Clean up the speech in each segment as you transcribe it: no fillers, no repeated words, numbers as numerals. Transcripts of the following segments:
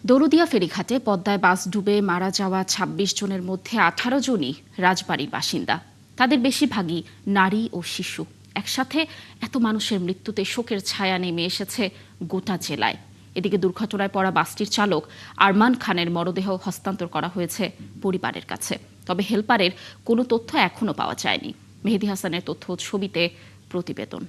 দৌলতদিয়া ফেরিঘাটে পদ্মায় বাস ডুবে মারা যাওয়া ২৬ জনের মধ্যে ১৮ জনই রাজবাড়ীর বাসিন্দা। তাদের বেশিরভাগই নারী ও শিশু। একসাথে এত মানুষের মৃত্যুতে শোকের ছায়া নেমে এসেছে গোটা জেলায়। এদিকে দুর্ঘটনায় পড়া বাসটির চালক আরমান খানের মরদেহ হস্তান্তর করা হয়েছে পরিবারের কাছে। তবে হেলপারের কোনো তথ্য এখনো পাওয়া যায়নি। মেহেদী হাসানের তথ্য ছবিতে প্রতিবেদন।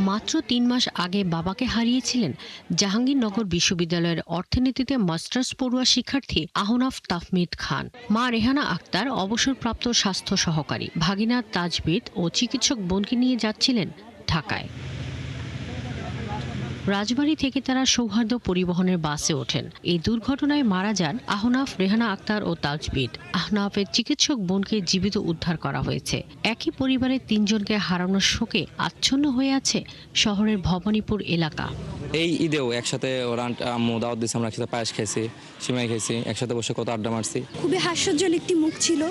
মাত্র ৩ মাস আগে বাবাকে হারিয়েছিলেন জাহাঙ্গীরনগর বিশ্ববিদ্যালয়ের অর্থনীতিতে মাস্টার্স পড়ুয়া শিক্ষার্থী আহনাফ তাহমিদ খান। মা রেহানা আক্তার অবসরপ্রাপ্ত স্বাস্থ্য সহকারী, ভাগিনা তাজবিদ ও চিকিৎসক বোনকে নিয়ে যাচ্ছিলেন ঢাকায়। রাজবাড়ী থেকে তারা সৌহার্দ্য পরিবহনের বাসে ওঠেন। এই দুর্ঘটনায় মারা যান আহনাফ, রেহানা আক্তার ও তাজবিদ। আহনাফের চিকিৎসক বোনকে জীবিত উদ্ধার করা হয়েছে। একই পরিবারের ৩ জনকে হারানোর শোকে আচ্ছন্ন হয়ে আছে শহরের ভবানীপুর এলাকা। এই ঈদেও একসাথে আম্মু দাওয়াত দিয়েছে, আমরা একসাথে পায়েস খেয়েছি, সিমাই খেয়েছি, একসাথে বসে কত আড্ডা মারছি। খুবই হাস্যজ্জ্বল একটি মুখ ছিল,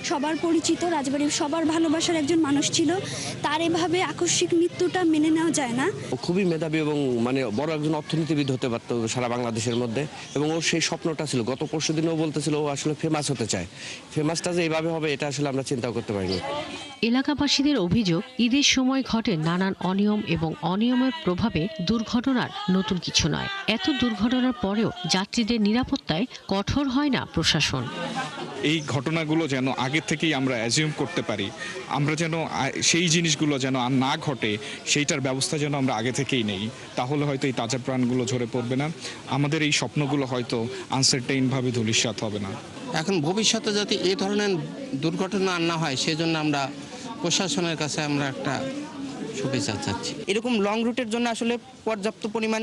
সবার পরিচিত, রাজবাড়ির সবার ভালোবাসার একজন মানুষ ছিল। তার এভাবে আকস্মিক মৃত্যুটা মেনে নেওয়া যায় না। খুবই মেধাবী এবং বড় একজন অর্থনীতিবিদ হতে পারতো সারা বাংলাদেশের মধ্যে, এবং ওর সেই স্বপ্নটা ছিল। গত পরশু দিনও বলতেছিল ও আসলে ফেমাস হতে চায়। ফেমাসটা যে এইভাবে হবে এটা আসলে আমরা চিন্তাও করতে পারিনি। এলাকাবাসীদের অভিযোগ, ঈদের সময় ঘটে নানান অনিয়ম এবং অনিয়মের প্রভাবে দুর্ঘটনার নতুন কিছু নয়। এত দুর্ঘটনার পরেও যাত্রীদের নিরাপত্তায় কঠোর হয় না প্রশাসন। এই ঘটনাগুলো যেন আগে থেকেই আমরা অ্যাজিউম করতে পারি, আমরা যেন সেই জিনিসগুলো যেন আর না ঘটে সেইটার ব্যবস্থা যেন আমরা আগে থেকেই নেই, তাহলে হয়তো এই তাজা প্রাণগুলো ঝরে পড়বে না, আমাদের এই স্বপ্নগুলো হয়তো আনসার্টেইনভাবে ধূলিসাৎ হবে না। এখন ভবিষ্যতে যাতে এই ধরনের দুর্ঘটনা আর না হয় সেজন্য আমরা প্রশাসনের কাছে আমরা একটা শুভেচ্ছা চাচ্ছি। এরকম লং রুটের জন্য আসলে পর্যাপ্ত পরিমাণ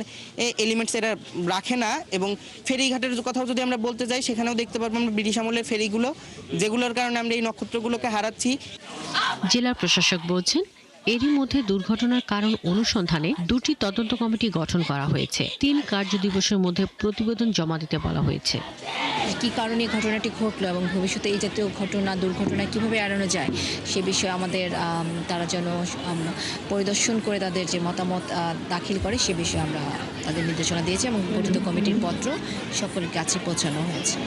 এলিমেন্টস এরা রাখে না। এবং ফেরিঘাটের কথাও যদি আমরা বলতে যাই, সেখানেও দেখতে পারবো আমরা ব্রিটিশ আমলের ফেরিগুলো, যেগুলোর কারণে আমরা এই নক্ষত্রগুলোকে হারাচ্ছি। জেলা প্রশাসক বলছেন, এরই মধ্যে দুর্ঘটনার কারণ অনুসন্ধানে 2টি তদন্ত কমিটি গঠন করা হয়েছে। 3 কার্য দিবসের মধ্যে প্রতিবেদন জমা দিতে বলা হয়েছে। কি কারণে ঘটনাটি ঘটলো এবং ভবিষ্যতে এই জাতীয় দুর্ঘটনা কিভাবে এড়ানো যায় সে বিষয়ে আমাদের তারা যেন পরিদর্শন করে তাদের যে মতামত দাখিল করে সে বিষয়ে আমরা তাদের নির্দেশনা দিয়েছি এবং গঠিত কমিটির পত্র সকলের কাছে পৌঁছানো হয়েছে।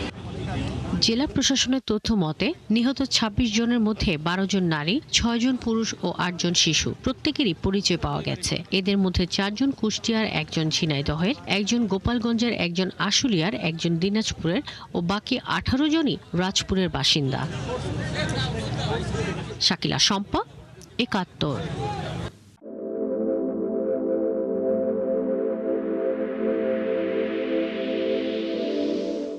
জেলা প্রশাসনের তথ্য মতে নিহত ২৬ জনের মধ্যে ১২ জন নারী, ৬ জন পুরুষ ও ৮ জন শিশু। প্রত্যেকেরই পরিচয় পাওয়া গেছে। এদের মধ্যে 4 জন কুষ্টিয়ার, 1 জন ঝিনাইদহের, 1 জন গোপালগঞ্জের, 1 জন আশুলিয়ার, 1 জন দিনাজপুরের ও বাকি 18 জনই রাজপুরের বাসিন্দা। শাকিলা শম্পা, ৭১।